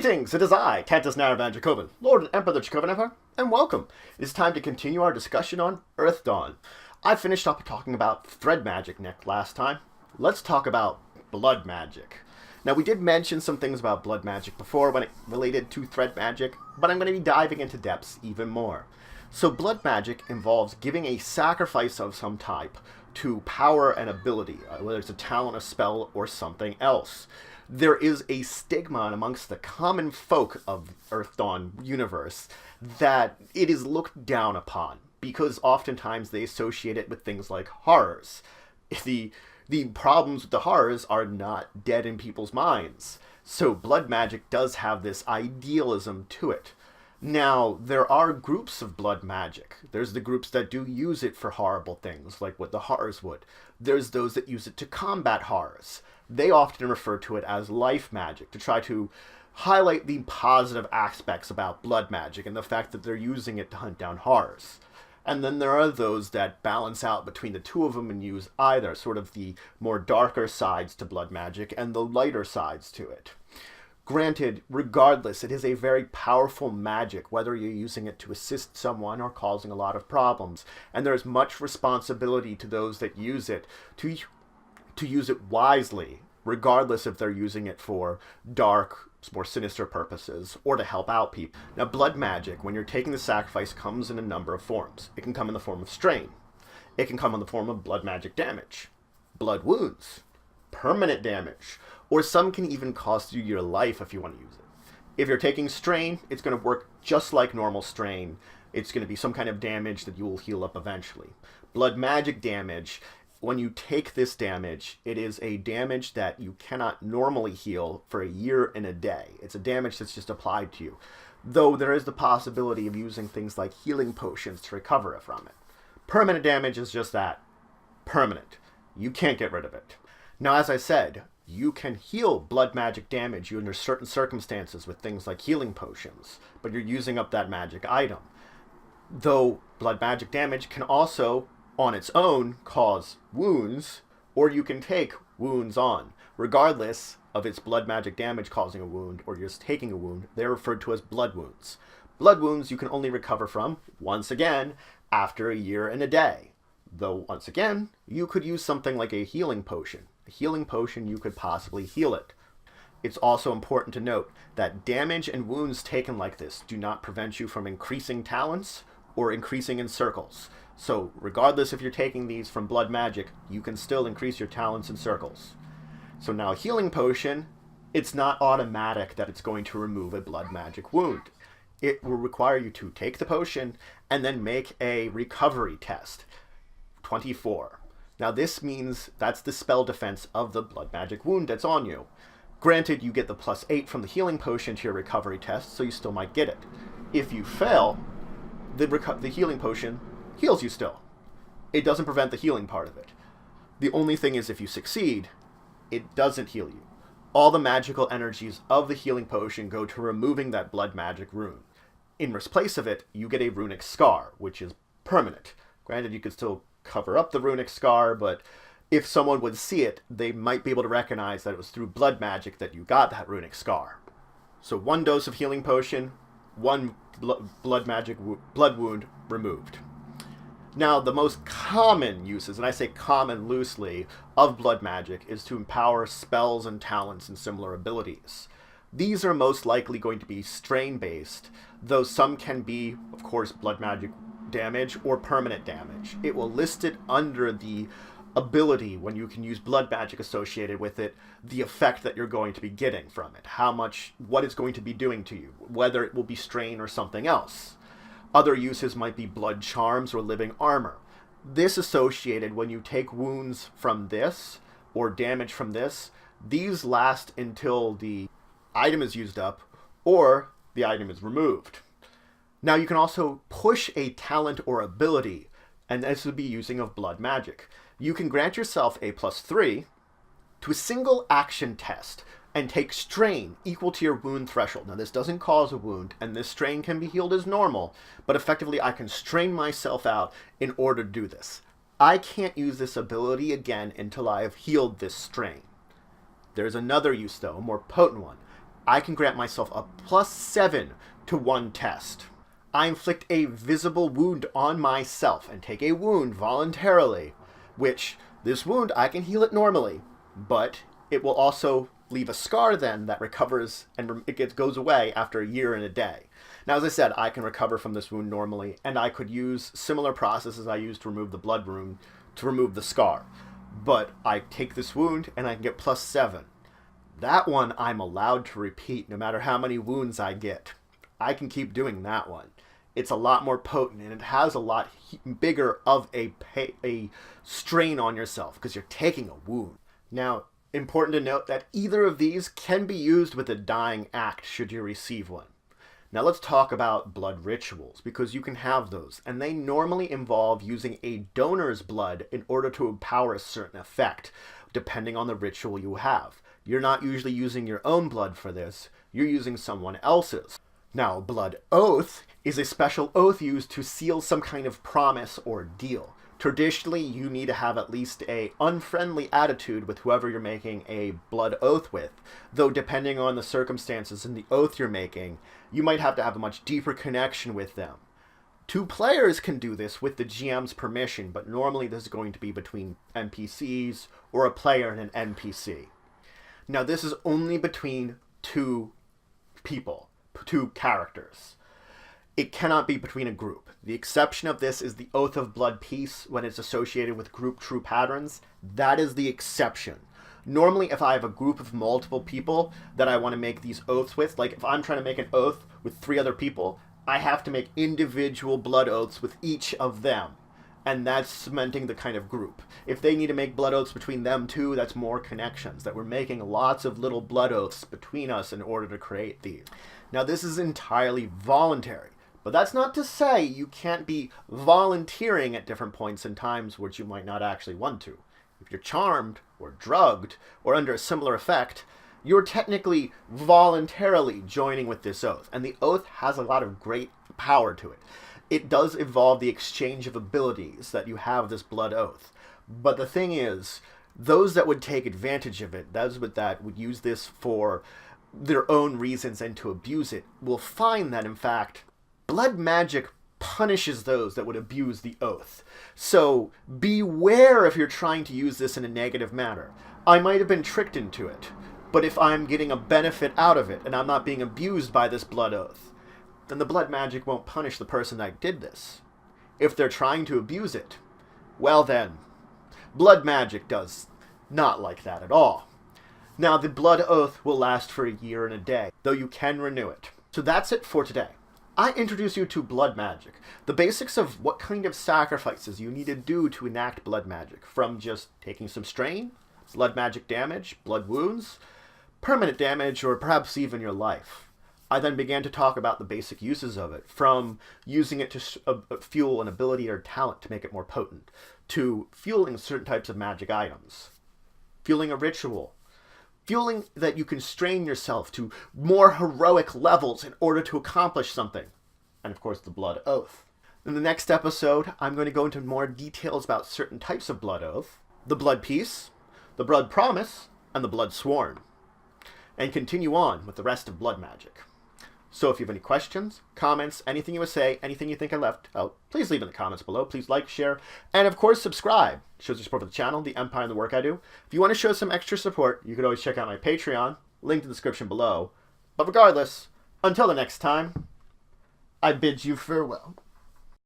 Greetings, it is I, Cantus Naravan Dracovin, Lord and Emperor of the Dracovin Empire, and welcome. It is time to continue our discussion on EARTHDAWN. I finished up talking about thread magic last time. Let's talk about blood magic. Now, we did mention some things about blood magic before when it related to thread magic, but I'm going to be diving into depths even more. So blood magic involves giving a sacrifice of some type to power and ability, whether it's a talent, a spell, or something else. There is a stigma amongst the common folk of EARTHDAWN universe that it is looked down upon, because oftentimes they associate it with things like horrors. The problems with the horrors are not dead in people's minds. So blood magic does have this idealism to it. Now, there are groups of blood magic. There's the groups that do use it for horrible things, like what the horrors would. There's those that use it to combat horrors. They often refer to it as life magic, to try to highlight the positive aspects about blood magic and the fact that they're using it to hunt down horrors. And then there are those that balance out between the two of them and use either, sort of the more darker sides to blood magic and the lighter sides to it. Granted, regardless, it is a very powerful magic, whether you're using it to assist someone or causing a lot of problems. And there's much responsibility to those that use it to use it wisely, regardless if they're using it for dark, more sinister purposes, or to help out people. Now, blood magic, when you're taking the sacrifice, comes in a number of forms. It can come in the form of strain. It can come in the form of blood magic damage, blood wounds, permanent damage, or some can even cost you your life if you want to use it. If you're taking strain, it's going to work just like normal strain. It's going to be some kind of damage that you will heal up eventually. Blood magic damage, when you take this damage, it is a damage that you cannot normally heal for a year and a day. It's a damage that's just applied to you, though there is the possibility of using things like healing potions to recover from it. Permanent damage is just that, permanent. You can't get rid of it. Now, as I said, you can heal blood magic damage under certain circumstances with things like healing potions, but you're using up that magic item. Though blood magic damage can also, on its own, cause wounds, or you can take wounds on. Regardless of its blood magic damage causing a wound or just taking a wound, they're referred to as blood wounds. Blood wounds you can only recover from, once again, after a year and a day. Though, once again, you could use something like a healing potion. A healing potion, you could possibly heal it. It's also important to note that damage and wounds taken like this do not prevent you from increasing talents or increasing in circles. So, regardless if you're taking these from blood magic, you can still increase your talents and circles. So now a healing potion, it's not automatic that it's going to remove a blood magic wound. It will require you to take the potion and then make a recovery test. 24. Now this means that's the spell defense of the blood magic wound that's on you. Granted, you get the +8 from the healing potion to your recovery test, so you still might get it. If you fail, the healing potion heals you still. It doesn't prevent the healing part of it. The only thing is if you succeed, it doesn't heal you. All the magical energies of the healing potion go to removing that blood magic rune. In place of it, you get a runic scar, which is permanent. Granted, you could still cover up the runic scar, but if someone would see it, they might be able to recognize that it was through blood magic that you got that runic scar. So 1 dose of healing potion, 1 blood wound removed. Now, the most common uses, and I say common loosely, of blood magic is to empower spells and talents and similar abilities. These are most likely going to be strain-based, though some can be, of course, blood magic damage or permanent damage. It will list it under the ability when you can use blood magic associated with it, the effect that you're going to be getting from it, what it's going to be doing to you, whether it will be strain or something else. Other uses might be blood charms or living armor. This associated when you take wounds from this or damage from this, these last until the item is used up or the item is removed. Now you can also push a talent or ability, and this would be using of blood magic. You can grant yourself a +3 to a single action test and take strain equal to your wound threshold. Now this doesn't cause a wound, and this strain can be healed as normal, but effectively I can strain myself out in order to do this. I can't use this ability again until I have healed this strain. There's another use though, a more potent one. I can grant myself a +7 to 1 test. I inflict a visible wound on myself and take a wound voluntarily, which this wound, I can heal it normally, but it will also leave a scar then that recovers and it goes away after a year and a day. Now, as I said, I can recover from this wound normally, and I could use similar processes I used to remove the blood wound to remove the scar. But I take this wound and I can get +7. That one I'm allowed to repeat no matter how many wounds I get. I can keep doing that one. It's a lot more potent, and it has a lot bigger of a strain on yourself because you're taking a wound. Now, important to note that either of these can be used with a dying act should you receive one. Now let's talk about blood rituals, because you can have those, and they normally involve using a donor's blood in order to empower a certain effect, depending on the ritual you have. You're not usually using your own blood for this, you're using someone else's. Now, blood oath is a special oath used to seal some kind of promise or deal. Traditionally, you need to have at least an unfriendly attitude with whoever you're making a blood oath with, though depending on the circumstances and the oath you're making, you might have to have a much deeper connection with them. 2 players can do this with the GM's permission, but normally this is going to be between NPCs or a player and an NPC. Now, this is only between 2 people, 2 characters. It cannot be between a group. The exception of this is the Oath of Blood Peace when it's associated with group true patterns. That is the exception. Normally, if I have a group of multiple people that I want to make these oaths with, like if I'm trying to make an oath with 3 other people, I have to make individual blood oaths with each of them. And that's cementing the kind of group. If they need to make blood oaths between them too, that's more connections. That we're making lots of little blood oaths between us in order to create these. Now, this is entirely voluntary. But that's not to say you can't be volunteering at different points in times which you might not actually want to. If you're charmed, or drugged, or under a similar effect, you're technically voluntarily joining with this oath. And the oath has a lot of great power to it. It does involve the exchange of abilities that you have this blood oath. But the thing is, those that would take advantage of it, those that would use this for their own reasons and to abuse it, will find that, in fact, blood magic punishes those that would abuse the oath. So beware if you're trying to use this in a negative manner. I might have been tricked into it, but if I'm getting a benefit out of it and I'm not being abused by this blood oath, then the blood magic won't punish the person that did this. If they're trying to abuse it, well then, blood magic does not like that at all. Now, the blood oath will last for a year and a day, though you can renew it. So that's it for today. I introduce you to blood magic, the basics of what kind of sacrifices you need to do to enact blood magic, from just taking some strain, blood magic damage, blood wounds, permanent damage, or perhaps even your life. I then began to talk about the basic uses of it, from using it to fuel an ability or talent to make it more potent, to fueling certain types of magic items, fueling a ritual, fueling that you can strain yourself to more heroic levels in order to accomplish something. And of course, the blood oath. In the next episode, I'm going to go into more details about certain types of blood oath, the blood peace, the blood promise, and the blood sworn, and continue on with the rest of blood magic. So if you have any questions, comments, anything you would say, anything you think I left out, please leave in the comments below. Please like, share, and of course subscribe. It shows your support for the channel, the Empire, and the work I do. If you want to show some extra support, you could always check out my Patreon, link in the description below. But regardless, until the next time, I bid you farewell.